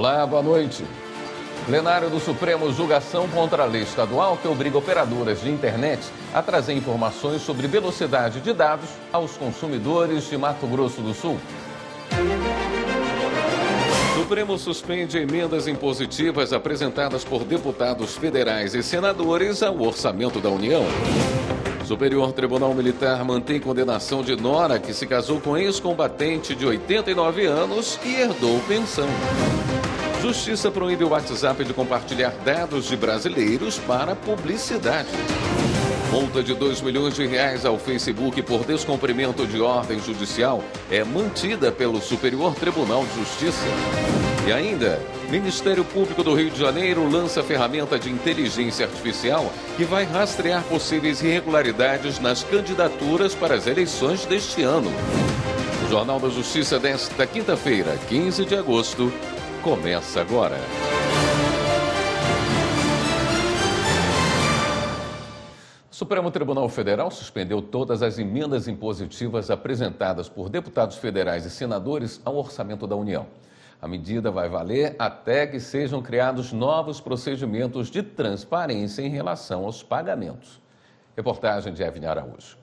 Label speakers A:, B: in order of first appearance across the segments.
A: Olá, boa noite. Plenário do Supremo julgação contra a lei estadual que obriga operadoras de internet a trazer informações sobre velocidade de dados aos consumidores de Mato Grosso do Sul. Supremo suspende emendas impositivas apresentadas por deputados federais e senadores ao orçamento da União. Superior Tribunal Militar mantém condenação de nora que se casou com ex-combatente de 89 anos e herdou pensão. Justiça proíbe o WhatsApp de compartilhar dados de brasileiros para publicidade. Multa de R$2 milhões ao Facebook por descumprimento de ordem judicial é mantida pelo Superior Tribunal de Justiça. E ainda, Ministério Público do Rio de Janeiro lança ferramenta de inteligência artificial que vai rastrear possíveis irregularidades nas candidaturas para as eleições deste ano. O Jornal da Justiça desta quinta-feira, 15 de agosto, começa agora. O Supremo Tribunal Federal suspendeu todas as emendas impositivas apresentadas por deputados federais e senadores ao orçamento da União. A medida vai valer até que sejam criados novos procedimentos de transparência em relação aos pagamentos. Reportagem de Evelyn Araújo.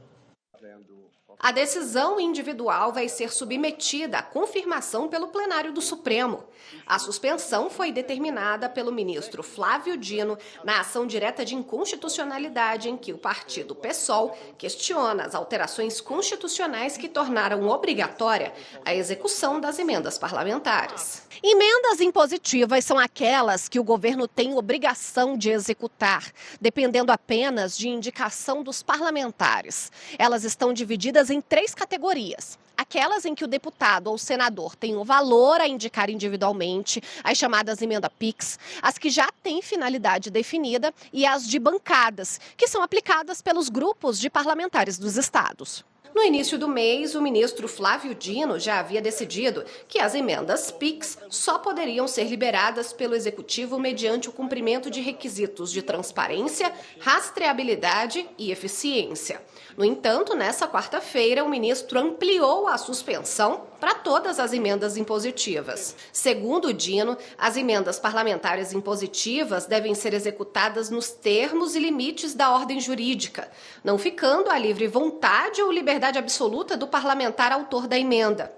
B: A decisão individual vai ser submetida à confirmação pelo plenário do Supremo. A suspensão foi determinada pelo ministro Flávio Dino na ação direta de inconstitucionalidade em que o partido PSOL questiona as alterações constitucionais que tornaram obrigatória a execução das emendas parlamentares. Emendas impositivas são aquelas que o governo tem obrigação de executar, dependendo apenas de indicação dos parlamentares. Elas estão divididas em 3 categorias. Aquelas em que o deputado ou senador tem o valor a indicar individualmente, as chamadas emenda PIX, as que já têm finalidade definida e as de bancadas, que são aplicadas pelos grupos de parlamentares dos estados. No início do mês, o ministro Flávio Dino já havia decidido que as emendas PIX só poderiam ser liberadas pelo Executivo mediante o cumprimento de requisitos de transparência, rastreabilidade e eficiência. No entanto, nessa quarta-feira, o ministro ampliou a suspensão para todas as emendas impositivas. Segundo Dino, as emendas parlamentares impositivas devem ser executadas nos termos e limites da ordem jurídica, não ficando à livre vontade ou liberdade absoluta do parlamentar autor da emenda.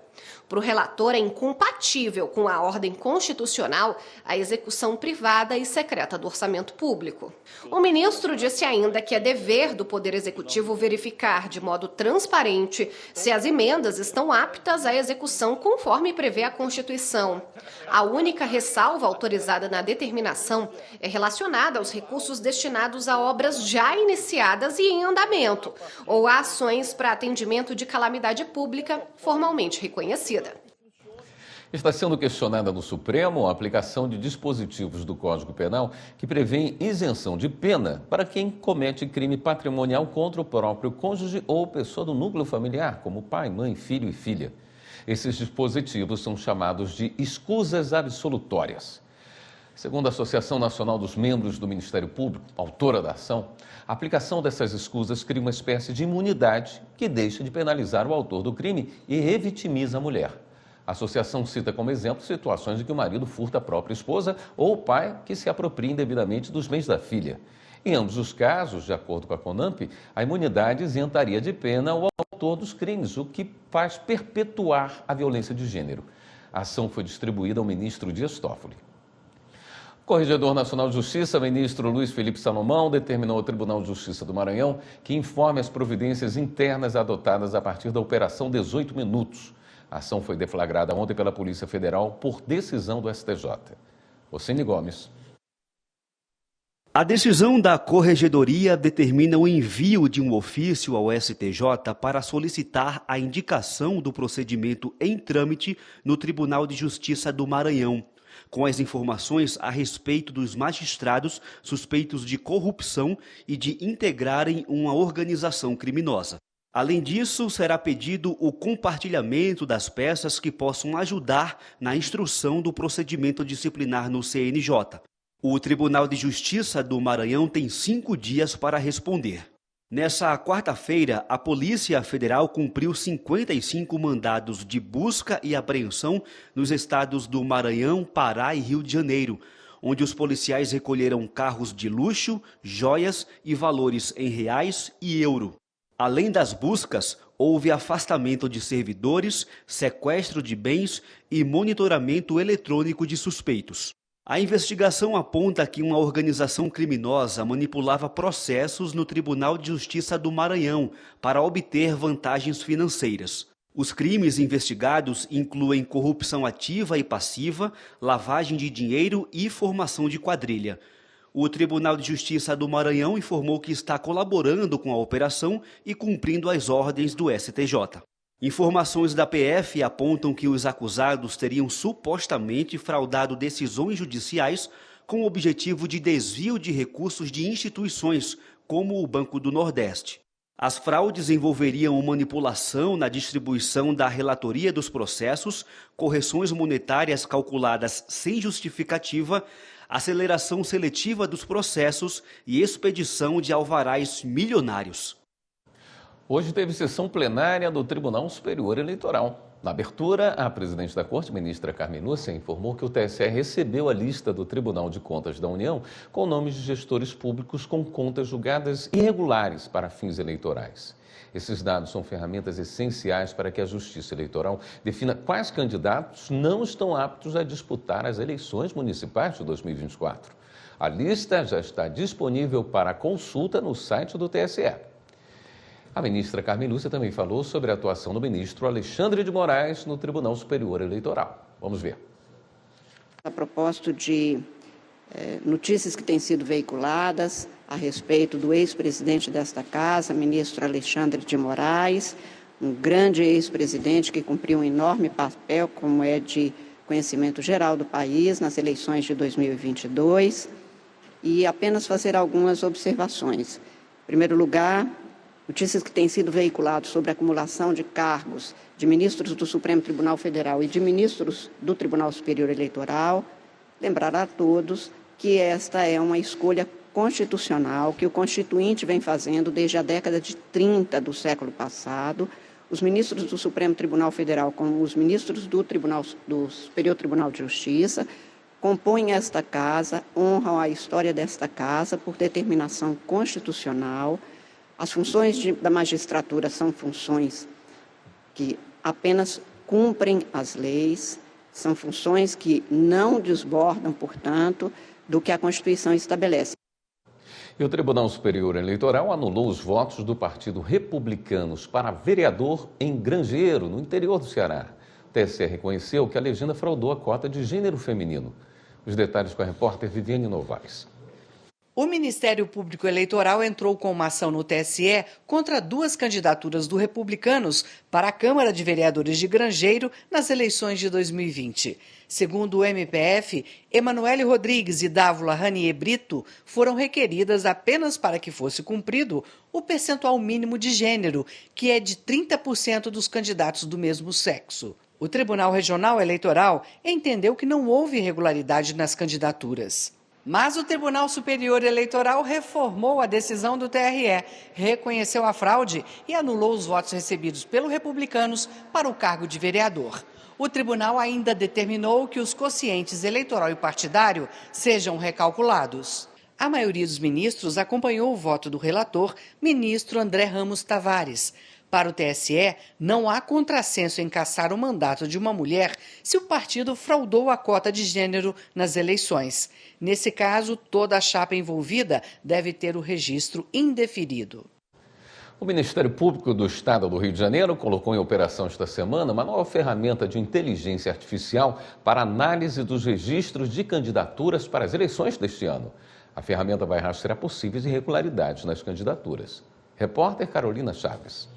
B: Para o relator, é incompatível com a ordem constitucional a execução privada e secreta do orçamento público. O ministro disse ainda que é dever do Poder Executivo verificar de modo transparente se as emendas estão aptas à execução conforme prevê a Constituição. A única ressalva autorizada na determinação é relacionada aos recursos destinados a obras já iniciadas e em andamento, ou a ações para atendimento de calamidade pública formalmente reconhecida.
A: Está sendo questionada no Supremo a aplicação de dispositivos do Código Penal que prevêem isenção de pena para quem comete crime patrimonial contra o próprio cônjuge ou pessoa do núcleo familiar, como pai, mãe, filho e filha. Esses dispositivos são chamados de escusas absolutórias. Segundo a Associação Nacional dos Membros do Ministério Público, autora da ação, a aplicação dessas escusas cria uma espécie de imunidade que deixa de penalizar o autor do crime e revitimiza a mulher. A associação cita como exemplo situações em que o marido furta a própria esposa ou o pai que se apropria indevidamente dos bens da filha. Em ambos os casos, de acordo com a CONAMP, a imunidade isentaria de pena o autor dos crimes, o que faz perpetuar a violência de gênero. A ação foi distribuída ao ministro Dias Toffoli. O Corregedor Nacional de Justiça, ministro Luiz Felipe Salomão, determinou ao Tribunal de Justiça do Maranhão que informe as providências internas adotadas a partir da Operação 18 Minutos. A ação foi deflagrada ontem pela Polícia Federal por decisão do STJ. Ocine Gomes.
C: A decisão da Corregedoria determina o envio de um ofício ao STJ para solicitar a indicação do procedimento em trâmite no Tribunal de Justiça do Maranhão, com as informações a respeito dos magistrados suspeitos de corrupção e de integrarem uma organização criminosa. Além disso, será pedido o compartilhamento das peças que possam ajudar na instrução do procedimento disciplinar no CNJ. O Tribunal de Justiça do Maranhão tem 5 dias para responder. Nessa quarta-feira, a Polícia Federal cumpriu 55 mandados de busca e apreensão nos estados do Maranhão, Pará e Rio de Janeiro, onde os policiais recolheram carros de luxo, joias e valores em reais e euro. Além das buscas, houve afastamento de servidores, sequestro de bens e monitoramento eletrônico de suspeitos. A investigação aponta que uma organização criminosa manipulava processos no Tribunal de Justiça do Maranhão para obter vantagens financeiras. Os crimes investigados incluem corrupção ativa e passiva, lavagem de dinheiro e formação de quadrilha. O Tribunal de Justiça do Maranhão informou que está colaborando com a operação e cumprindo as ordens do STJ. Informações da PF apontam que os acusados teriam supostamente fraudado decisões judiciais com o objetivo de desvio de recursos de instituições, como o Banco do Nordeste. As fraudes envolveriam manipulação na distribuição da relatoria dos processos, correções monetárias calculadas sem justificativa, aceleração seletiva dos processos e expedição de alvarás milionários.
A: Hoje teve sessão plenária do Tribunal Superior Eleitoral. Na abertura, a presidente da Corte, ministra Carmen Lúcia, informou que o TSE recebeu a lista do Tribunal de Contas da União com nomes de gestores públicos com contas julgadas irregulares para fins eleitorais. Esses dados são ferramentas essenciais para que a Justiça Eleitoral defina quais candidatos não estão aptos a disputar as eleições municipais de 2024. A lista já está disponível para consulta no site do TSE. A ministra Carmen Lúcia também falou sobre a atuação do ministro Alexandre de Moraes no Tribunal Superior Eleitoral. Vamos ver.
D: A propósito de notícias que têm sido veiculadas a respeito do ex-presidente desta casa, ministro Alexandre de Moraes, um grande ex-presidente que cumpriu um enorme papel, como é de conhecimento geral do país, nas eleições de 2022, e apenas fazer algumas observações. Em primeiro lugar, notícias que têm sido veiculadas sobre a acumulação de cargos de ministros do Supremo Tribunal Federal e de ministros do Tribunal Superior Eleitoral, lembrar a todos que esta é uma escolha constitucional que o Constituinte vem fazendo desde a década de 30 do século passado. Os ministros do Supremo Tribunal Federal, como os ministros do Superior Tribunal de Justiça, compõem esta casa, honram a história desta casa por determinação constitucional. As funções da magistratura são funções que apenas cumprem as leis, são funções que não desbordam, portanto, do que a Constituição estabelece.
A: E o Tribunal Superior Eleitoral anulou os votos do Partido Republicanos para vereador em Grangeiro, no interior do Ceará. O TSE reconheceu que a legenda fraudou a cota de gênero feminino. Os detalhes com a repórter Viviane Novaes.
E: O Ministério Público Eleitoral entrou com uma ação no TSE contra 2 candidaturas do Republicanos para a Câmara de Vereadores de Grangeiro nas eleições de 2020. Segundo o MPF, Emanuele Rodrigues e Dávila Ranier Brito foram requeridas apenas para que fosse cumprido o percentual mínimo de gênero, que é de 30% dos candidatos do mesmo sexo. O Tribunal Regional Eleitoral entendeu que não houve irregularidade nas candidaturas. Mas o Tribunal Superior Eleitoral reformou a decisão do TRE, reconheceu a fraude e anulou os votos recebidos pelos republicanos para o cargo de vereador. O tribunal ainda determinou que os quocientes eleitoral e partidário sejam recalculados. A maioria dos ministros acompanhou o voto do relator, ministro André Ramos Tavares. Para o TSE, não há contrassenso em cassar o mandato de uma mulher se o partido fraudou a cota de gênero nas eleições. Nesse caso, toda a chapa envolvida deve ter o registro indeferido.
A: O Ministério Público do Estado do Rio de Janeiro colocou em operação esta semana uma nova ferramenta de inteligência artificial para análise dos registros de candidaturas para as eleições deste ano. A ferramenta vai rastrear possíveis irregularidades nas candidaturas. Repórter Carolina Chaves.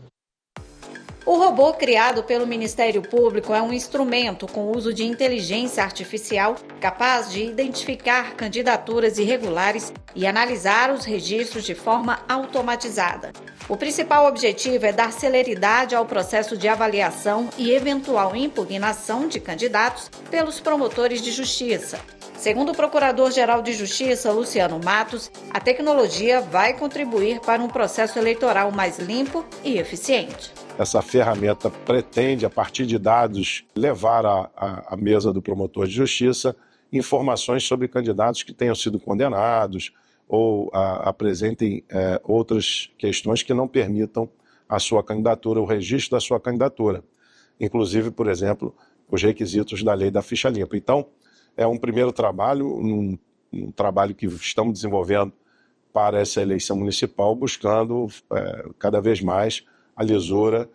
F: O robô criado pelo Ministério Público é um instrumento com uso de inteligência artificial capaz de identificar candidaturas irregulares e analisar os registros de forma automatizada. O principal objetivo é dar celeridade ao processo de avaliação e eventual impugnação de candidatos pelos promotores de justiça. Segundo o Procurador-Geral de Justiça, Luciano Matos, a tecnologia vai contribuir para um processo eleitoral mais limpo e eficiente.
G: Essa ferramenta pretende, a partir de dados, levar à mesa do promotor de justiça informações sobre candidatos que tenham sido condenados ou apresentem outras questões que não permitam a sua candidatura, o registro da sua candidatura. Inclusive, por exemplo, os requisitos da lei da ficha limpa. Então, é um primeiro trabalho, um trabalho que estamos desenvolvendo para essa eleição municipal, buscando cada vez mais a lisura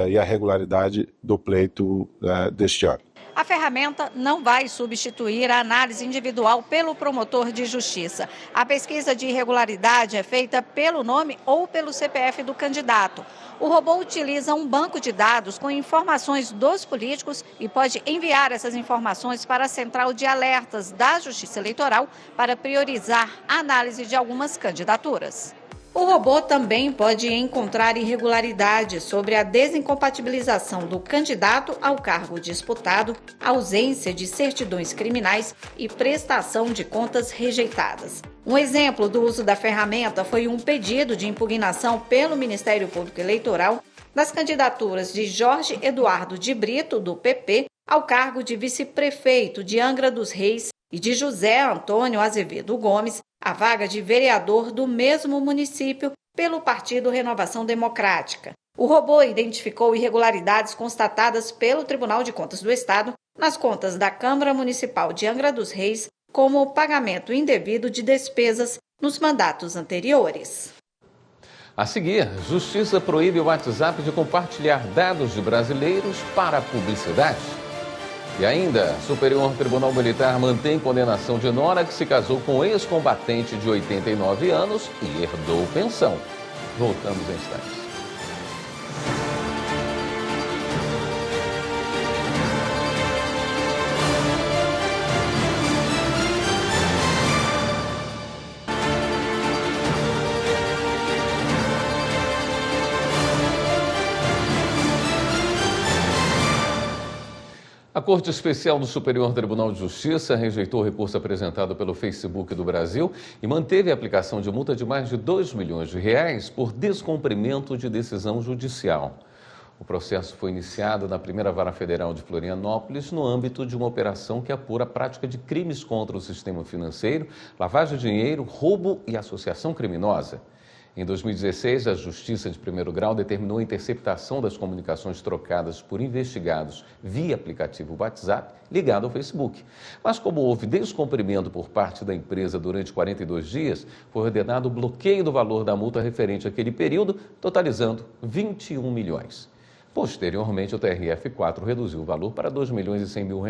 G: e a regularidade do pleito deste ano.
F: A ferramenta não vai substituir a análise individual pelo promotor de justiça. A pesquisa de irregularidade é feita pelo nome ou pelo CPF do candidato. O robô utiliza um banco de dados com informações dos políticos e pode enviar essas informações para a central de alertas da Justiça Eleitoral para priorizar a análise de algumas candidaturas. O robô também pode encontrar irregularidades sobre a desincompatibilização do candidato ao cargo disputado, ausência de certidões criminais e prestação de contas rejeitadas. Um exemplo do uso da ferramenta foi um pedido de impugnação pelo Ministério Público Eleitoral das candidaturas de Jorge Eduardo de Brito, do PP, ao cargo de vice-prefeito de Angra dos Reis e de José Antônio Azevedo Gomes, a vaga de vereador do mesmo município pelo Partido Renovação Democrática. O robô identificou irregularidades constatadas pelo Tribunal de Contas do Estado nas contas da Câmara Municipal de Angra dos Reis, como o pagamento indevido de despesas nos mandatos anteriores.
A: A seguir, Justiça proíbe o WhatsApp de compartilhar dados de brasileiros para publicidade. E ainda, Superior Tribunal Militar mantém condenação de nora que se casou com ex-combatente de 89 anos e herdou pensão. Voltamos em instantes. A Corte Especial do Superior Tribunal de Justiça rejeitou o recurso apresentado pelo Facebook do Brasil e manteve a aplicação de multa de mais de R$2 milhões por descumprimento de decisão judicial. O processo foi iniciado na Primeira Vara Federal de Florianópolis no âmbito de uma operação que apura a prática de crimes contra o sistema financeiro, lavagem de dinheiro, roubo e associação criminosa. Em 2016, a Justiça de Primeiro Grau determinou a interceptação das comunicações trocadas por investigados via aplicativo WhatsApp ligado ao Facebook. Mas como houve descumprimento por parte da empresa durante 42 dias, foi ordenado o bloqueio do valor da multa referente àquele período, totalizando 21 milhões. Posteriormente, o TRF4 reduziu o valor para R$2 milhões e 100 mil.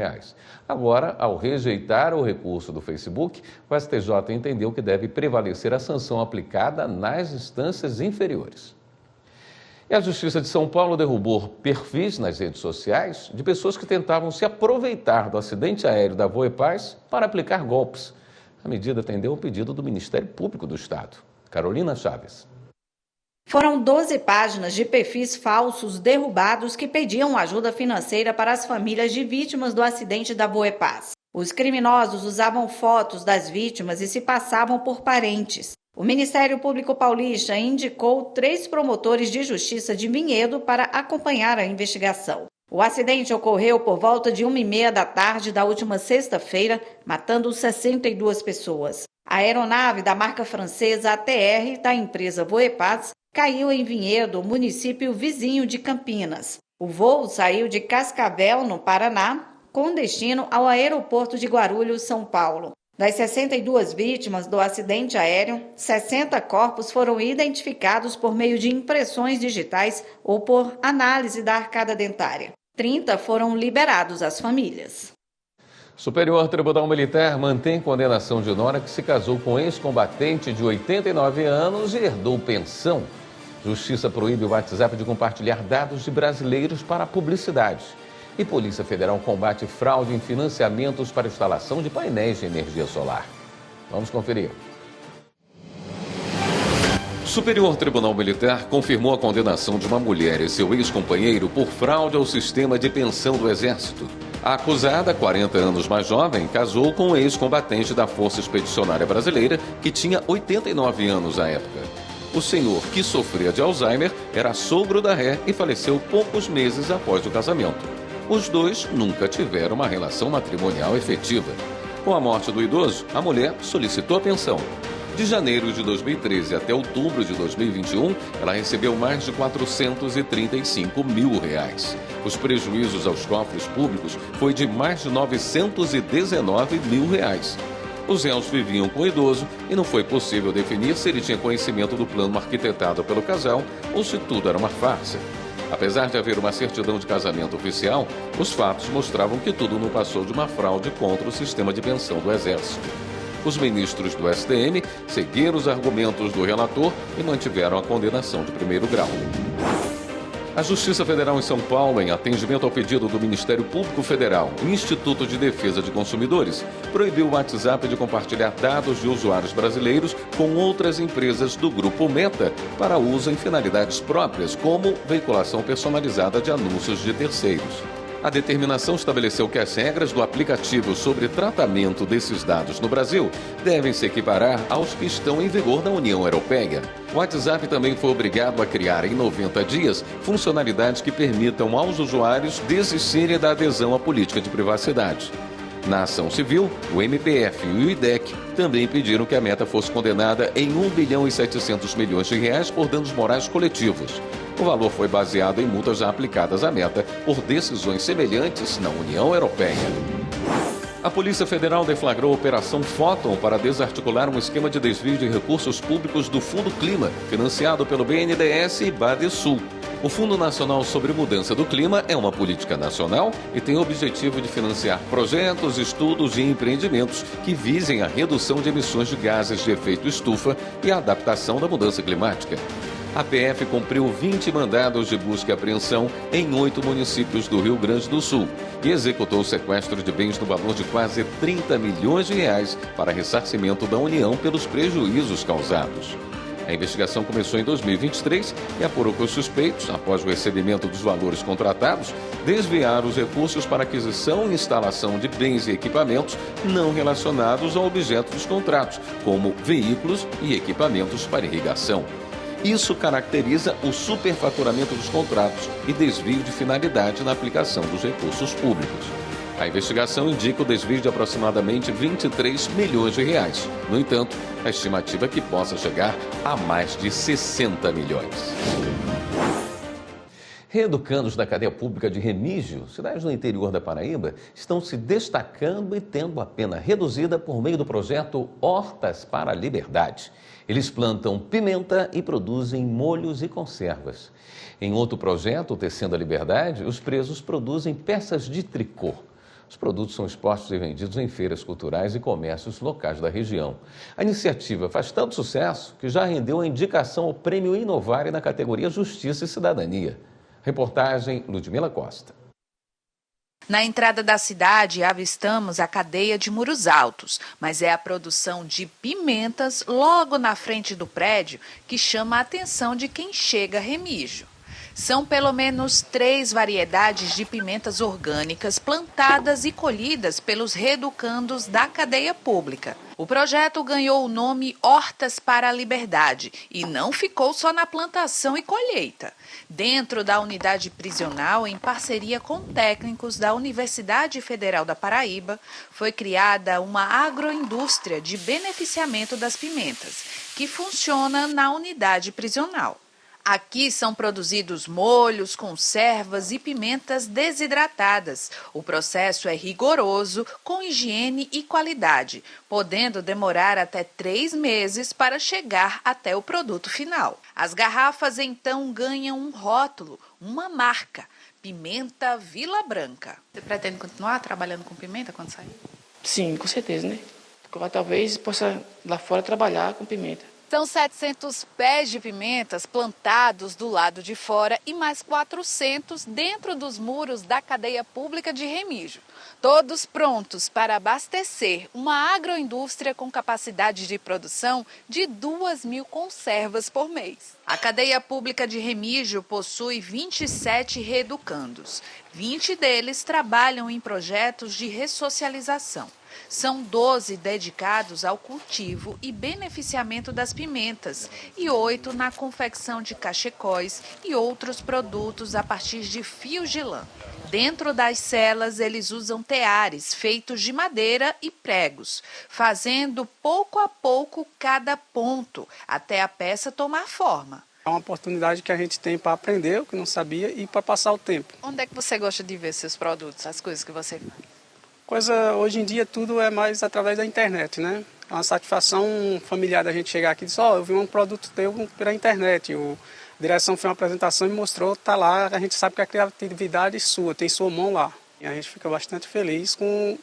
A: Agora, ao rejeitar o recurso do Facebook, o STJ entendeu que deve prevalecer a sanção aplicada nas instâncias inferiores. E a Justiça de São Paulo derrubou perfis nas redes sociais de pessoas que tentavam se aproveitar do acidente aéreo da Voepaz para aplicar golpes. A medida atendeu ao pedido do Ministério Público do Estado. Carolina Chaves.
F: Foram 12 páginas de perfis falsos derrubados que pediam ajuda financeira para as famílias de vítimas do acidente da Voepaz. Os criminosos usavam fotos das vítimas e se passavam por parentes. O Ministério Público Paulista indicou 3 promotores de justiça de Vinhedo para acompanhar a investigação. O acidente ocorreu por volta de 1h30 da tarde da última sexta-feira, matando 62 pessoas. A aeronave da marca francesa ATR da empresa Voepaz caiu em Vinhedo, município vizinho de Campinas. O voo saiu de Cascavel, no Paraná, com destino ao aeroporto de Guarulhos, São Paulo. Das 62 vítimas do acidente aéreo, 60 corpos foram identificados por meio de impressões digitais ou por análise da arcada dentária. 30 foram liberados às famílias.
A: Superior Tribunal Militar mantém condenação de nora que se casou com ex-combatente de 89 anos e herdou pensão. Justiça proíbe o WhatsApp de compartilhar dados de brasileiros para publicidade. E Polícia Federal combate fraude em financiamentos para instalação de painéis de energia solar. Vamos conferir. O Superior Tribunal Militar confirmou a condenação de uma mulher e seu ex-companheiro por fraude ao sistema de pensão do Exército. A acusada, 40 anos mais jovem, casou com um ex-combatente da Força Expedicionária Brasileira que tinha 89 anos à época. O senhor, que sofria de Alzheimer, era sogro da ré e faleceu poucos meses após o casamento. Os dois nunca tiveram uma relação matrimonial efetiva. Com a morte do idoso, a mulher solicitou a pensão. De janeiro de 2013 até outubro de 2021, ela recebeu mais de R$435 mil. Os prejuízos aos cofres públicos foi de mais de R$919 mil. Os réus viviam com o idoso e não foi possível definir se ele tinha conhecimento do plano arquitetado pelo casal ou se tudo era uma farsa. Apesar de haver uma certidão de casamento oficial, os fatos mostravam que tudo não passou de uma fraude contra o sistema de pensão do Exército. Os ministros do STM seguiram os argumentos do relator e mantiveram a condenação de primeiro grau. A Justiça Federal em São Paulo, em atendimento ao pedido do Ministério Público Federal e Instituto de Defesa de Consumidores, proibiu o WhatsApp de compartilhar dados de usuários brasileiros com outras empresas do Grupo Meta para uso em finalidades próprias, como veiculação personalizada de anúncios de terceiros. A determinação estabeleceu que as regras do aplicativo sobre tratamento desses dados no Brasil devem se equiparar aos que estão em vigor na União Europeia. O WhatsApp também foi obrigado a criar em 90 dias funcionalidades que permitam aos usuários desistirem da adesão à política de privacidade. Na ação civil, o MPF e o IDEC também pediram que a Meta fosse condenada em R$1,7 bilhão por danos morais coletivos. O valor foi baseado em multas já aplicadas à Meta por decisões semelhantes na União Europeia. A Polícia Federal deflagrou a Operação Fóton para desarticular um esquema de desvio de recursos públicos do Fundo Clima, financiado pelo BNDES e Badesul. O Fundo Nacional sobre Mudança do Clima é uma política nacional e tem o objetivo de financiar projetos, estudos e empreendimentos que visem a redução de emissões de gases de efeito estufa e a adaptação da mudança climática. A PF cumpriu 20 mandados de busca e apreensão em 8 municípios do Rio Grande do Sul e executou o sequestro de bens no valor de quase R$30 milhões para ressarcimento da União pelos prejuízos causados. A investigação começou em 2023 e apurou que os suspeitos, após o recebimento dos valores contratados, desviaram os recursos para aquisição e instalação de bens e equipamentos não relacionados ao objeto dos contratos, como veículos e equipamentos para irrigação. Isso caracteriza o superfaturamento dos contratos e desvio de finalidade na aplicação dos recursos públicos. A investigação indica o desvio de aproximadamente R$23 milhões. No entanto, a estimativa é que possa chegar a mais de 60 milhões. Reeducandos da cadeia pública de Remígio, cidades no interior da Paraíba, estão se destacando e tendo a pena reduzida por meio do projeto Hortas para a Liberdade. Eles plantam pimenta e produzem molhos e conservas. Em outro projeto, Tecendo a Liberdade, os presos produzem peças de tricô. Os produtos são expostos e vendidos em feiras culturais e comércios locais da região. A iniciativa faz tanto sucesso que já rendeu a indicação ao Prêmio Inovare na categoria Justiça e Cidadania. Reportagem Ludmila Costa.
H: Na entrada da cidade, avistamos a cadeia de muros altos, mas é a produção de pimentas logo na frente do prédio que chama a atenção de quem chega a Remígio. São pelo menos 3 variedades de pimentas orgânicas plantadas e colhidas pelos reeducandos da cadeia pública. O projeto ganhou o nome Hortas para a Liberdade e não ficou só na plantação e colheita. Dentro da unidade prisional, em parceria com técnicos da Universidade Federal da Paraíba, foi criada uma agroindústria de beneficiamento das pimentas, que funciona na unidade prisional. Aqui são produzidos molhos, conservas e pimentas desidratadas. O processo é rigoroso, com higiene e qualidade, podendo demorar até 3 meses para chegar até o produto final. As garrafas então ganham um rótulo, uma marca, Pimenta Vila Branca. Você pretende continuar trabalhando com pimenta quando sair?
I: Sim, com certeza, né? Porque talvez possa lá fora trabalhar com pimenta.
H: São 700 pés de pimentas plantados do lado de fora e mais 400 dentro dos muros da cadeia pública de Remígio. Todos prontos para abastecer uma agroindústria com capacidade de produção de 2.000 conservas por mês. A cadeia pública de Remígio possui 27 reeducandos. 20 deles trabalham em projetos de ressocialização. São 12 dedicados ao cultivo e beneficiamento das pimentas e 8 na confecção de cachecóis e outros produtos a partir de fios de lã. Dentro das celas, eles usam teares feitos de madeira e pregos, fazendo pouco a pouco cada ponto, até a peça tomar forma.
I: É uma oportunidade que a gente tem para aprender o que não sabia e para passar o tempo.
H: Onde é que você gosta de ver seus produtos, as coisas que você faz?
I: Hoje em dia tudo é mais através da internet, né? É uma satisfação familiar da gente chegar aqui e dizer, eu vi um produto teu pela internet. A direção fez uma apresentação e mostrou, tá lá, a gente sabe que a criatividade é sua, tem sua mão lá. E a gente fica bastante feliz com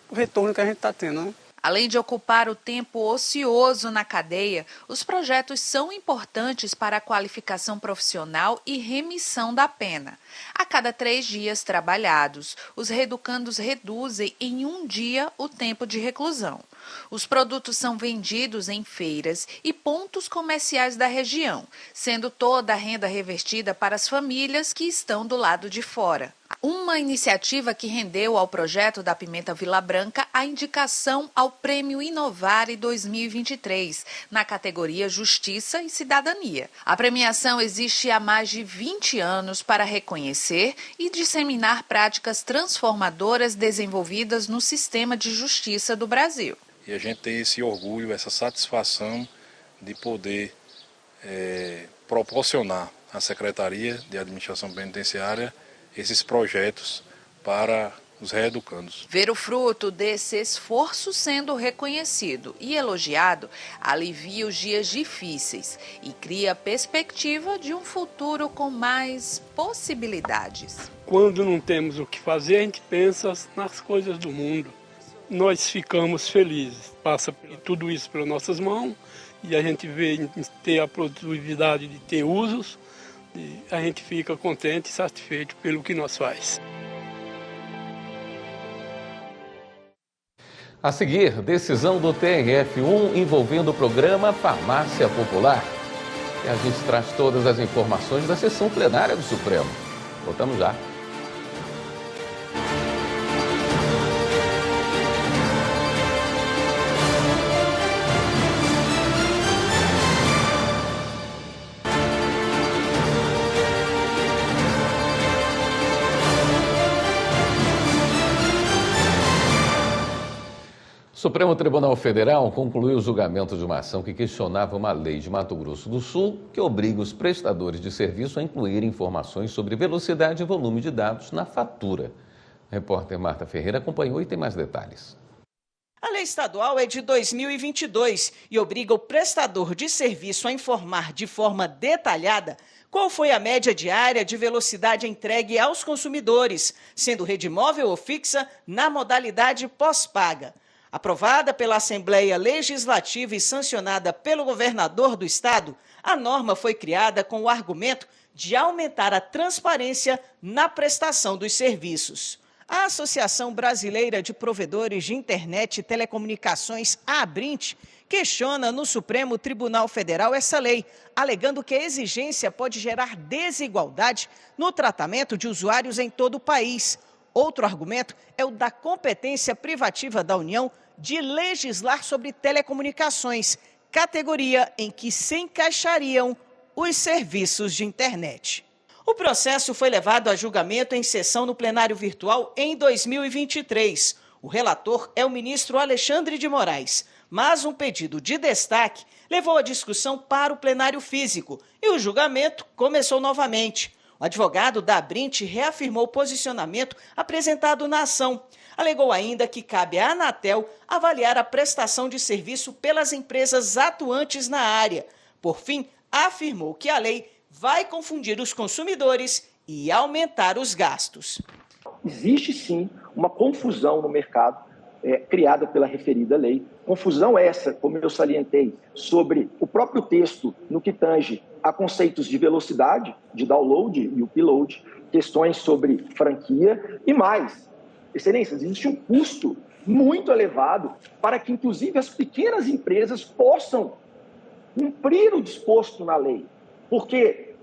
I: o retorno que a gente está tendo, né?
H: Além de ocupar o tempo ocioso na cadeia, os projetos são importantes para a qualificação profissional e remissão da pena. A cada 3 dias trabalhados, os reeducandos reduzem em 1 dia o tempo de reclusão. Os produtos são vendidos em feiras e pontos comerciais da região, sendo toda a renda revertida para as famílias que estão do lado de fora. Uma iniciativa que rendeu ao projeto da Pimenta Vila Branca a indicação ao Prêmio Inovare 2023, na categoria Justiça e Cidadania. A premiação existe há mais de 20 anos para reconhecer e disseminar práticas transformadoras desenvolvidas no sistema de justiça do Brasil.
J: E a gente tem esse orgulho, essa satisfação de poder proporcionar à Secretaria de Administração Penitenciária esses projetos para os reeducandos.
H: Ver o fruto desse esforço sendo reconhecido e elogiado alivia os dias difíceis e cria a perspectiva de um futuro com mais possibilidades.
K: Quando não temos o que fazer, a gente pensa nas coisas do mundo. Nós ficamos felizes. Passa tudo isso pelas nossas mãos e a gente vê ter a produtividade de ter usos. E a gente fica contente e satisfeito pelo que nós faz.
A: A seguir, decisão do TRF1 envolvendo o programa Farmácia Popular. E a gente traz todas as informações da sessão plenária do Supremo. Voltamos já. O Supremo Tribunal Federal concluiu o julgamento de uma ação que questionava uma lei de Mato Grosso do Sul que obriga os prestadores de serviço a incluir informações sobre velocidade e volume de dados na fatura. A repórter Marta Ferreira acompanhou e tem mais detalhes.
L: A lei estadual é de 2022 e obriga o prestador de serviço a informar de forma detalhada qual foi a média diária de velocidade entregue aos consumidores, sendo rede móvel ou fixa na modalidade pós-paga. Aprovada pela Assembleia Legislativa e sancionada pelo governador do estado, a norma foi criada com o argumento de aumentar a transparência na prestação dos serviços. A Associação Brasileira de Provedores de Internet e Telecomunicações, a Abrint, questiona no Supremo Tribunal Federal essa lei, alegando que a exigência pode gerar desigualdade no tratamento de usuários em todo o país. Outro argumento é o da competência privativa da União de legislar sobre telecomunicações, categoria em que se encaixariam os serviços de internet. O processo foi levado a julgamento em sessão no plenário virtual em 2023. O relator é o ministro Alexandre de Moraes, mas um pedido de destaque levou a discussão para o plenário físico e o julgamento começou novamente. O advogado da Abrint reafirmou o posicionamento apresentado na ação. Alegou ainda que cabe à Anatel avaliar a prestação de serviço pelas empresas atuantes na área. Por fim, afirmou que a lei vai confundir os consumidores e aumentar os gastos.
M: Existe sim uma confusão no mercado criada pela referida lei. Confusão essa, como eu salientei, sobre o próprio texto no que tange a conceitos de velocidade, de download e upload, questões sobre franquia e mais. Excelências, existe um custo muito elevado para que, inclusive, as pequenas empresas possam cumprir o disposto na lei. Porque,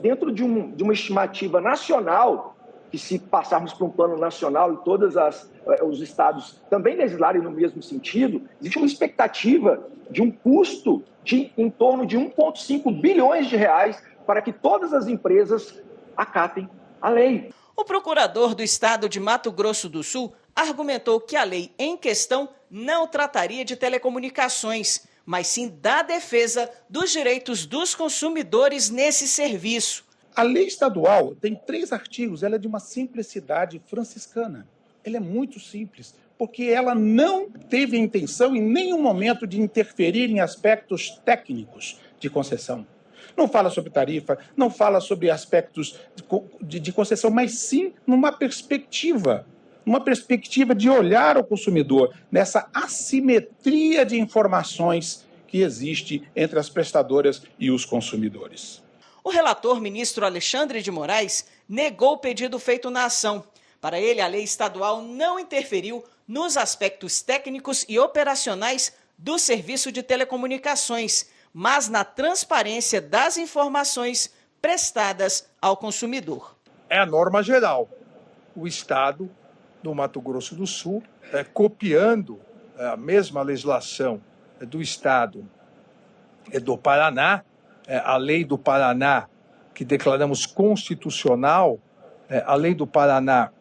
M: dentro de uma estimativa nacional, que se passarmos para um plano nacional e todos os estados também legislarem no mesmo sentido, existe uma expectativa de um custo de em torno de 1,5 bilhões de reais para que todas as empresas acatem a lei.
L: O procurador do estado de Mato Grosso do Sul argumentou que a lei em questão não trataria de telecomunicações, mas sim da defesa dos direitos dos consumidores nesse serviço.
N: A lei estadual tem 3 artigos, ela é de uma simplicidade franciscana. Ela é muito simples, porque ela não teve a intenção em nenhum momento de interferir em aspectos técnicos de concessão. Não fala sobre tarifa, não fala sobre aspectos de concessão, mas sim numa perspectiva de olhar o consumidor, nessa assimetria de informações que existe entre as prestadoras e os consumidores.
L: O relator, ministro Alexandre de Moraes, negou o pedido feito na ação. Para ele, a lei estadual não interferiu nos aspectos técnicos e operacionais do serviço de telecomunicações, mas na transparência das informações prestadas ao consumidor.
N: É a norma geral. O Estado do Mato Grosso do Sul, copiando a mesma legislação do Estado do Paraná, a lei do Paraná, que declaramos constitucional, a lei do Paraná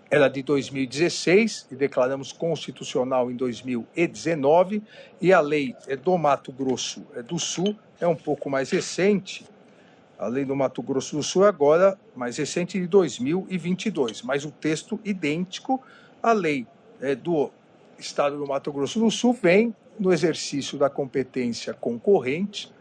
N: era de 2016 e declaramos constitucional em 2019, e a lei do Mato Grosso do Sul é um pouco mais recente. A lei do Mato Grosso do Sul é agora mais recente, de 2022, mas o texto idêntico. A lei do Estado do Mato Grosso do Sul vem, no exercício da competência concorrente,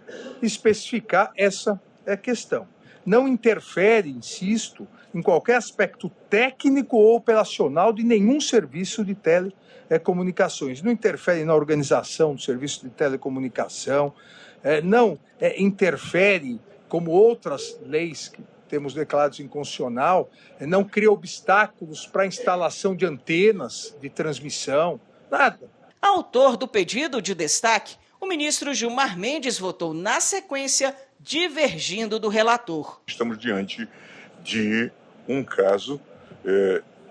N: especificar essa questão. Não interfere, insisto, em qualquer aspecto técnico ou operacional de nenhum serviço de telecomunicações. Não interfere na organização do serviço de telecomunicação, não interfere, como outras leis que temos declarados inconstitucional, não cria obstáculos para a instalação de antenas de transmissão, nada.
L: Autor do pedido de destaque, o ministro Gilmar Mendes votou na sequência, divergindo do relator.
O: Estamos diante de um caso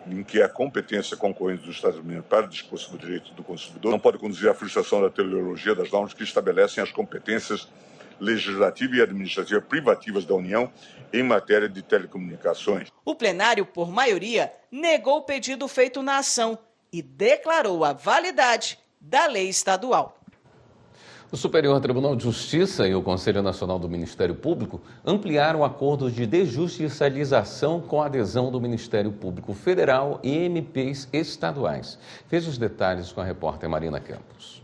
O: em que a competência concorrente do Estado Mineiro para o disposto do direito do consumidor não pode conduzir à frustração da teleologia das normas que estabelecem as competências legislativa e administrativa privativas da União em matéria de telecomunicações.
L: O plenário, por maioria, negou o pedido feito na ação e declarou a validade da lei estadual.
A: O Superior Tribunal de Justiça e o Conselho Nacional do Ministério Público ampliaram o acordo de desjudicialização com a adesão do Ministério Público Federal e MPs estaduais. Veja os detalhes com a repórter Marina Campos.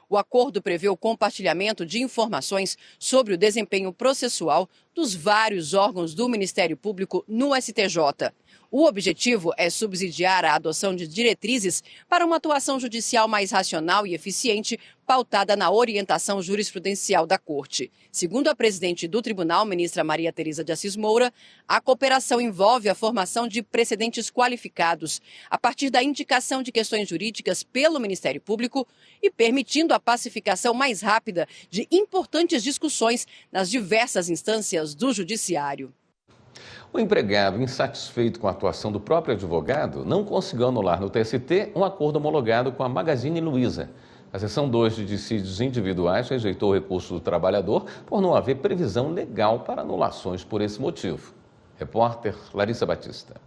P: O acordo prevê o compartilhamento de informações sobre o desempenho processual dos vários órgãos do Ministério Público no STJ. O objetivo é subsidiar a adoção de diretrizes para uma atuação judicial mais racional e eficiente, pautada na orientação jurisprudencial da Corte. Segundo a presidente do Tribunal, ministra Maria Tereza de Assis Moura, a cooperação envolve a formação de precedentes qualificados, a partir da indicação de questões jurídicas pelo Ministério Público e permitindo a pacificação mais rápida de importantes discussões nas diversas instâncias do Judiciário.
A: O empregado, insatisfeito com a atuação do próprio advogado, não conseguiu anular no TST um acordo homologado com a Magazine Luiza. A seção 2 de dissídios individuais rejeitou o recurso do trabalhador por não haver previsão legal para anulações por esse motivo. Repórter Larissa Batista.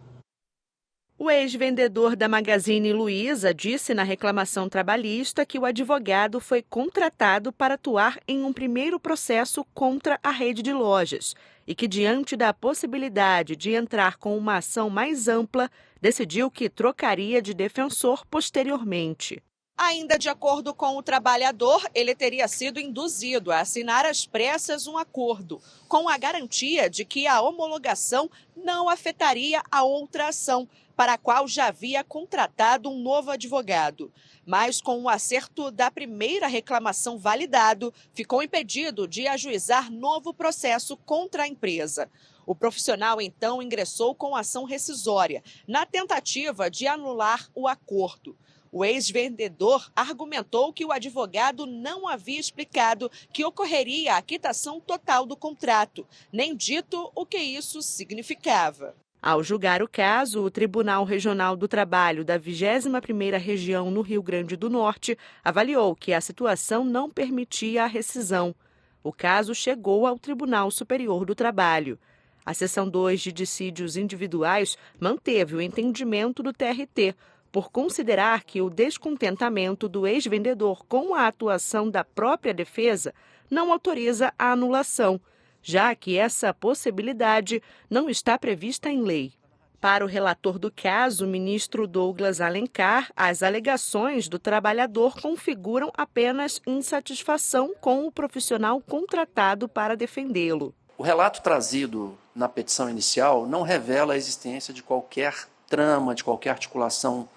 Q: O ex-vendedor da Magazine Luiza disse na reclamação trabalhista que o advogado foi contratado para atuar em um primeiro processo contra a rede de lojas e que, diante da possibilidade de entrar com uma ação mais ampla, decidiu que trocaria de defensor posteriormente.
R: Ainda de acordo com o trabalhador, ele teria sido induzido a assinar às pressas um acordo, com a garantia de que a homologação não afetaria a outra ação, para a qual já havia contratado um novo advogado. Mas com o acerto da primeira reclamação validado, ficou impedido de ajuizar novo processo contra a empresa. O profissional, então, ingressou com ação rescisória, na tentativa de anular o acordo. O ex-vendedor argumentou que o advogado não havia explicado que ocorreria a quitação total do contrato, nem dito o que isso significava.
Q: Ao julgar o caso, o Tribunal Regional do Trabalho da 21ª Região no Rio Grande do Norte avaliou que a situação não permitia a rescisão. O caso chegou ao Tribunal Superior do Trabalho. A Seção 2 de Dissídios Individuais manteve o entendimento do TRT, por considerar que o descontentamento do ex-vendedor com a atuação da própria defesa não autoriza a anulação, já que essa possibilidade não está prevista em lei. Para o relator do caso, o ministro Douglas Alencar, as alegações do trabalhador configuram apenas insatisfação com o profissional contratado para defendê-lo.
S: O relato trazido na petição inicial não revela a existência de qualquer trama, de qualquer articulação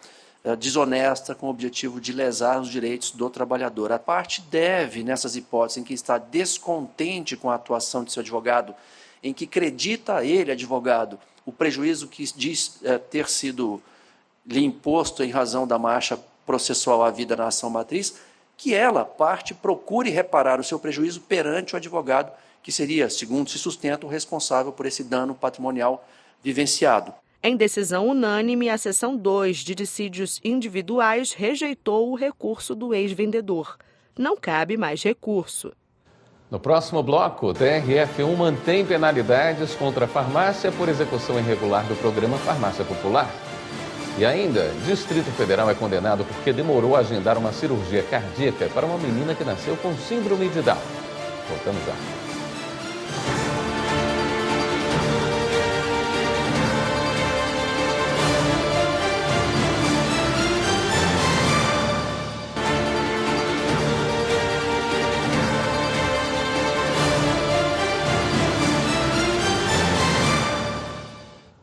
S: desonesta com o objetivo de lesar os direitos do trabalhador. A parte deve, nessas hipóteses em que está descontente com a atuação de seu advogado, em que acredita a ele, advogado, o prejuízo que diz ter sido lhe imposto em razão da marcha processual à vida na ação matriz, que ela, parte, procure reparar o seu prejuízo perante o advogado, que seria, segundo se sustenta, o responsável por esse dano patrimonial vivenciado.
Q: Em decisão unânime, a Seção 2 de Dissídios Individuais rejeitou o recurso do ex-vendedor. Não cabe mais recurso.
A: No próximo bloco, o TRF1 mantém penalidades contra a farmácia por execução irregular do programa Farmácia Popular. E ainda, Distrito Federal é condenado porque demorou a agendar uma cirurgia cardíaca para uma menina que nasceu com síndrome de Down. Voltamos já.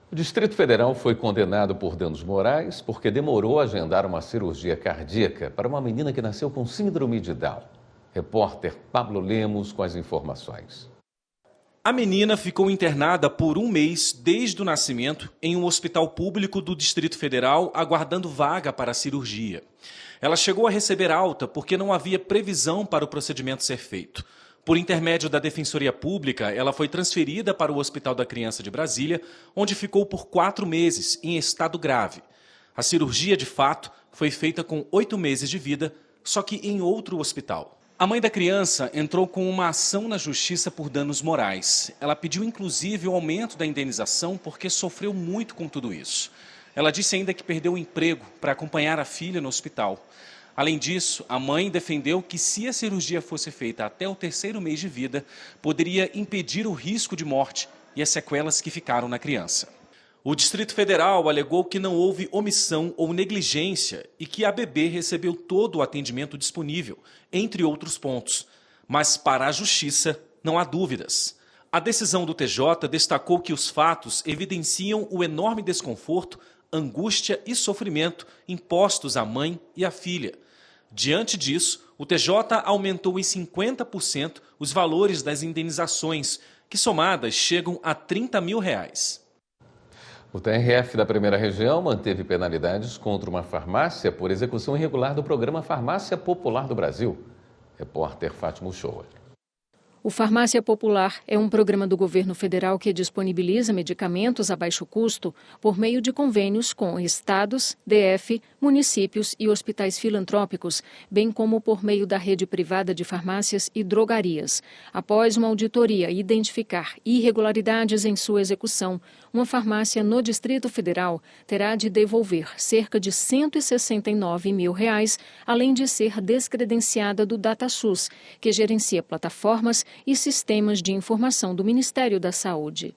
A: O Distrito Federal foi condenado por danos morais porque demorou a agendar uma cirurgia cardíaca para uma menina que nasceu com síndrome de Down. Repórter Pablo Lemos com as informações.
T: A menina ficou internada por 1 mês desde o nascimento em um hospital público do Distrito Federal, aguardando vaga para a cirurgia. Ela chegou a receber alta porque não havia previsão para o procedimento ser feito. Por intermédio da Defensoria Pública, ela foi transferida para o Hospital da Criança de Brasília, onde ficou por 4 meses, em estado grave. A cirurgia, de fato, foi feita com 8 meses de vida, só que em outro hospital. A mãe da criança entrou com uma ação na justiça por danos morais. Ela pediu, inclusive, o aumento da indenização porque sofreu muito com tudo isso. Ela disse ainda que perdeu o emprego para acompanhar a filha no hospital. Além disso, a mãe defendeu que se a cirurgia fosse feita até o 3º mês de vida, poderia impedir o risco de morte e as sequelas que ficaram na criança. O Distrito Federal alegou que não houve omissão ou negligência e que a bebê recebeu todo o atendimento disponível, entre outros pontos. Mas para a Justiça não há dúvidas. A decisão do TJ destacou que os fatos evidenciam o enorme desconforto, angústia e sofrimento impostos à mãe e à filha. Diante disso, o TJ aumentou em 50% os valores das indenizações, que somadas chegam a R$30 mil.
A: O TRF da Primeira Região manteve penalidades contra uma farmácia por execução irregular do programa Farmácia Popular do Brasil. Repórter Fátima Uchoa.
U: O Farmácia Popular é um programa do governo federal que disponibiliza medicamentos a baixo custo por meio de convênios com estados, DF, municípios e hospitais filantrópicos, bem como por meio da rede privada de farmácias e drogarias. Após uma auditoria identificar irregularidades em sua execução, uma farmácia no Distrito Federal terá de devolver cerca de R$169 mil, além de ser descredenciada do DataSUS, que gerencia plataformas e sistemas de informação do Ministério da Saúde.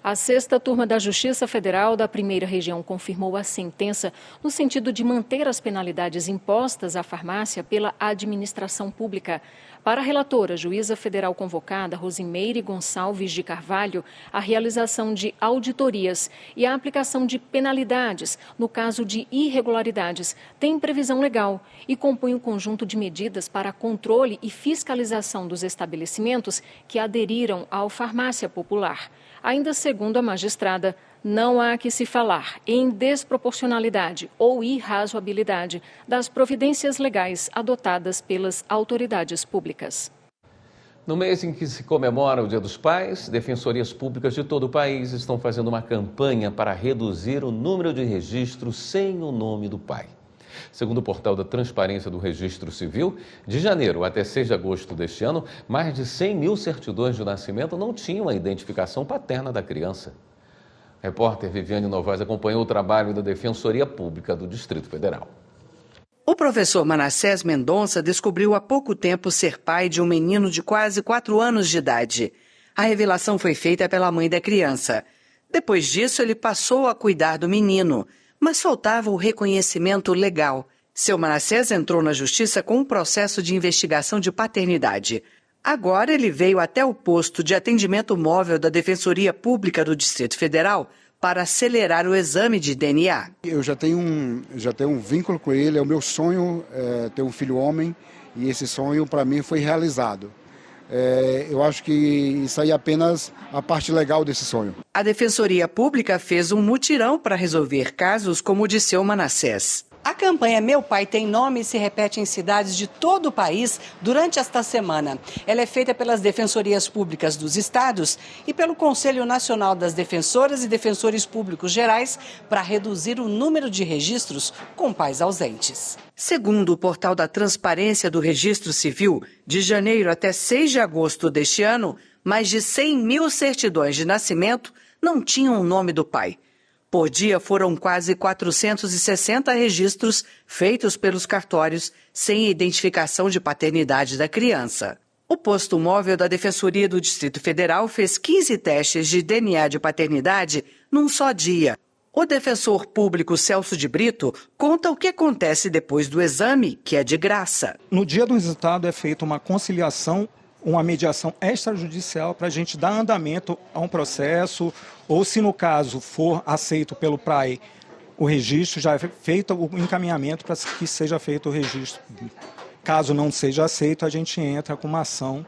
U: A 6ª Turma da Justiça Federal da Primeira Região confirmou a sentença no sentido de manter as penalidades impostas à farmácia pela administração pública. Para a relatora, juíza federal convocada, Rosimeire Gonçalves de Carvalho, a realização de auditorias e a aplicação de penalidades no caso de irregularidades tem previsão legal e compõe um conjunto de medidas para controle e fiscalização dos estabelecimentos que aderiram ao Farmácia Popular. Ainda segundo a magistrada, não há que se falar em desproporcionalidade ou irrazoabilidade das providências legais adotadas pelas autoridades públicas.
A: No mês em que se comemora o Dia dos Pais, defensorias públicas de todo o país estão fazendo uma campanha para reduzir o número de registros sem o nome do pai. Segundo o portal da Transparência do Registro Civil, de janeiro até 6 de agosto deste ano, mais de 100 mil certidões de nascimento não tinham a identificação paterna da criança. A repórter Viviane Novaes acompanhou o trabalho da Defensoria Pública do Distrito Federal.
E: O professor Manassés Mendonça descobriu há pouco tempo ser pai de um menino de quase 4 anos de idade. A revelação foi feita pela mãe da criança. Depois disso, ele passou a cuidar do menino, mas faltava o reconhecimento legal. Seu Manassés entrou na justiça com um processo de investigação de paternidade. Agora ele veio até o posto de atendimento móvel da Defensoria Pública do Distrito Federal para acelerar o exame de DNA.
B: Eu já tenho um vínculo com ele, é o meu sonho ter um filho homem e esse sonho para mim foi realizado. Eu acho que isso aí é apenas a parte legal desse sonho.
E: A Defensoria Pública fez um mutirão para resolver casos como o de seu Manassés. A campanha Meu Pai Tem Nome se repete em cidades de todo o país durante esta semana. Ela é feita pelas Defensorias Públicas dos estados e pelo Conselho Nacional das Defensoras e Defensores Públicos Gerais para reduzir o número de registros com pais ausentes. Segundo o portal da Transparência do Registro Civil, de janeiro até 6 de agosto deste ano, mais de 100 mil certidões de nascimento não tinham o nome do pai. Por dia foram quase 460 registros feitos pelos cartórios sem identificação de paternidade da criança. O posto móvel da Defensoria do Distrito Federal fez 15 testes de DNA de paternidade num só dia. O defensor público Celso de Brito conta o que acontece depois do exame, que é de graça.
V: No dia do resultado é feita uma conciliação, uma mediação extrajudicial para a gente dar andamento a um processo, ou se no caso for aceito pelo PRAE o registro, já é feito o encaminhamento para que seja feito o registro. Caso não seja aceito, a gente entra com uma ação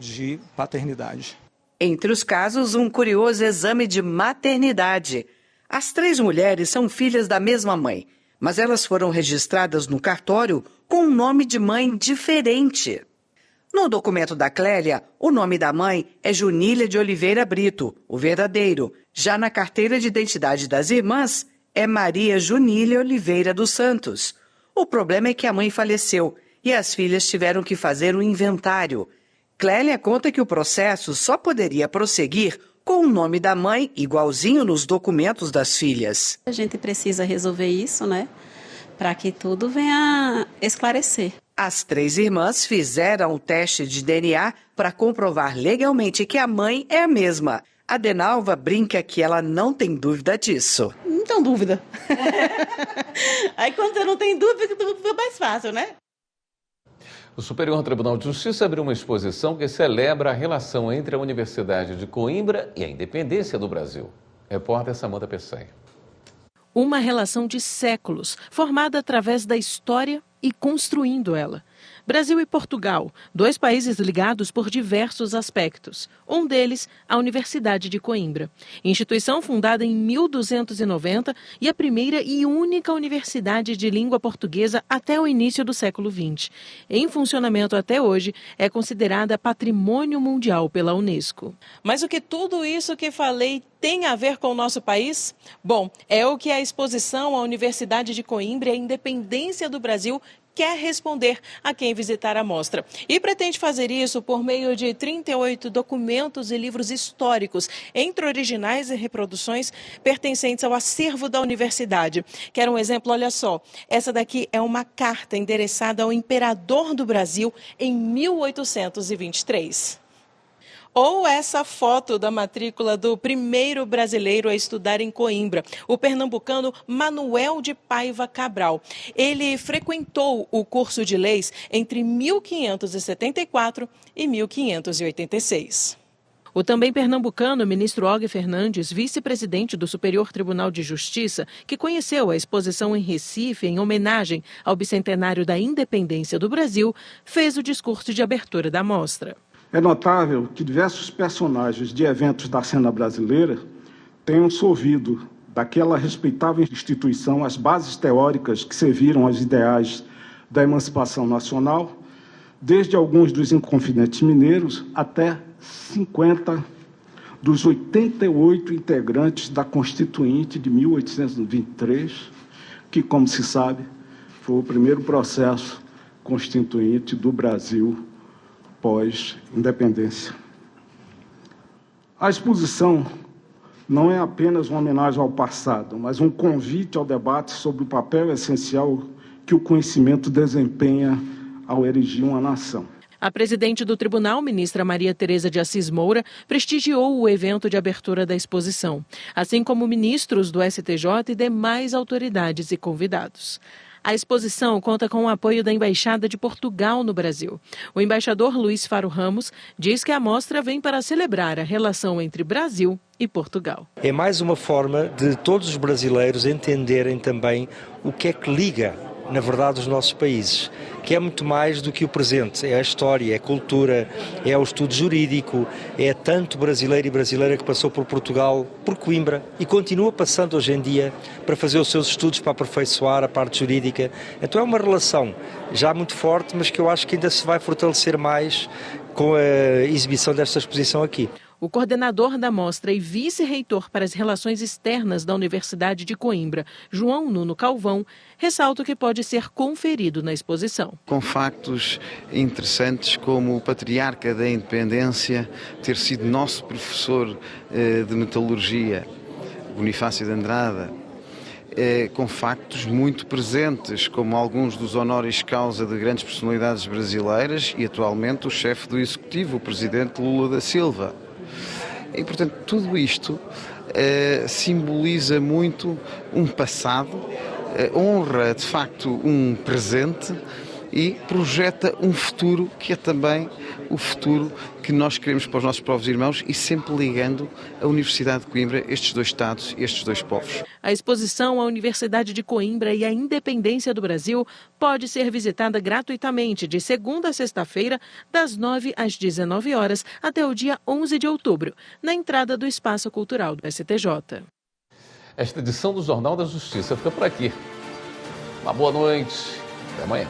V: de paternidade.
E: Entre os casos, um curioso exame de maternidade. As 3 mulheres são filhas da mesma mãe, mas elas foram registradas no cartório com um nome de mãe diferente. No documento da Clélia, o nome da mãe é Junília de Oliveira Brito, o verdadeiro. Já na carteira de identidade das irmãs, é Maria Junília Oliveira dos Santos. O problema é que a mãe faleceu e as filhas tiveram que fazer um inventário. Clélia conta que o processo só poderia prosseguir com o nome da mãe igualzinho nos documentos das filhas.
W: A gente precisa resolver isso, né? Para que tudo venha esclarecer.
E: As 3 irmãs fizeram o teste de DNA para comprovar legalmente que a mãe é a mesma. A Denalva brinca que ela não tem dúvida disso.
W: Não tenho dúvida. Aí quando você não tem dúvida, tudo fica mais fácil, né?
A: O Superior Tribunal de Justiça abriu uma exposição que celebra a relação entre a Universidade de Coimbra e a independência do Brasil. Repórter Samanta Pessanha.
X: Uma relação de séculos, formada através da história e construindo ela. Brasil e Portugal, 2 países ligados por diversos aspectos. Um deles, a Universidade de Coimbra. Instituição fundada em 1290 e a primeira e única universidade de língua portuguesa até o início do século XX. Em funcionamento até hoje, é considerada Patrimônio Mundial pela Unesco. Mas o que tudo isso que falei tem a ver com o nosso país? Bom, é o que a exposição à Universidade de Coimbra e a Independência do Brasil quer responder a quem visitar a mostra. E pretende fazer isso por meio de 38 documentos e livros históricos, entre originais e reproduções pertencentes ao acervo da universidade. Quer um exemplo? Olha só. Essa daqui é uma carta endereçada ao imperador do Brasil em 1823. Ou essa foto da matrícula do primeiro brasileiro a estudar em Coimbra, o pernambucano Manuel de Paiva Cabral. Ele frequentou o curso de leis entre 1574 e 1586. O também pernambucano ministro Og Fernandes, vice-presidente do Superior Tribunal de Justiça, que conheceu a exposição em Recife em homenagem ao bicentenário da independência do Brasil, fez o discurso de abertura da mostra.
C: É notável que diversos personagens de eventos da cena brasileira tenham sorvido daquela respeitável instituição as bases teóricas que serviram aos ideais da emancipação nacional, desde alguns dos Inconfidentes Mineiros até 50 dos 88 integrantes da Constituinte de 1823, que, como se sabe, foi o primeiro processo constituinte do Brasil pós-independência. A exposição não é apenas uma homenagem ao passado, mas um convite ao debate sobre o papel essencial que o conhecimento desempenha ao erigir uma nação.
X: A presidente do tribunal, ministra Maria Tereza de Assis Moura, prestigiou o evento de abertura da exposição, assim como ministros do STJ e demais autoridades e convidados. A exposição conta com o apoio da Embaixada de Portugal no Brasil. O embaixador Luiz Faro Ramos diz que a mostra vem para celebrar a relação entre Brasil e Portugal.
D: É mais uma forma de todos os brasileiros entenderem também o que é que liga, na verdade, os nossos países, que é muito mais do que o presente, é a história, é a cultura, é o estudo jurídico, é tanto brasileiro e brasileira que passou por Portugal, por Coimbra, e continua passando hoje em dia para fazer os seus estudos, para aperfeiçoar a parte jurídica. Então é uma relação já muito forte, mas que eu acho que ainda se vai fortalecer mais com a exibição desta exposição aqui.
X: O coordenador da mostra e vice-reitor para as relações externas da Universidade de Coimbra, João Nuno Calvão, ressalta o que pode ser conferido na exposição.
F: Com factos interessantes como o patriarca da independência ter sido nosso professor de metalurgia, Bonifácio de Andrada, com factos muito presentes, como alguns dos honoris causa de grandes personalidades brasileiras e atualmente o chefe do Executivo, o presidente Lula da Silva. E, portanto, tudo isto simboliza muito um passado, honra, de facto, um presente e projeta um futuro que é também o futuro que nós queremos para os nossos povos irmãos e sempre ligando a Universidade de Coimbra, estes dois Estados e estes dois povos.
X: A exposição à Universidade de Coimbra e a Independência do Brasil pode ser visitada gratuitamente de segunda a sexta-feira, das 9 às 19 horas, até o dia 11 de outubro, na entrada do Espaço Cultural do STJ.
A: Esta edição do Jornal da Justiça fica por aqui. Uma boa noite. Até amanhã.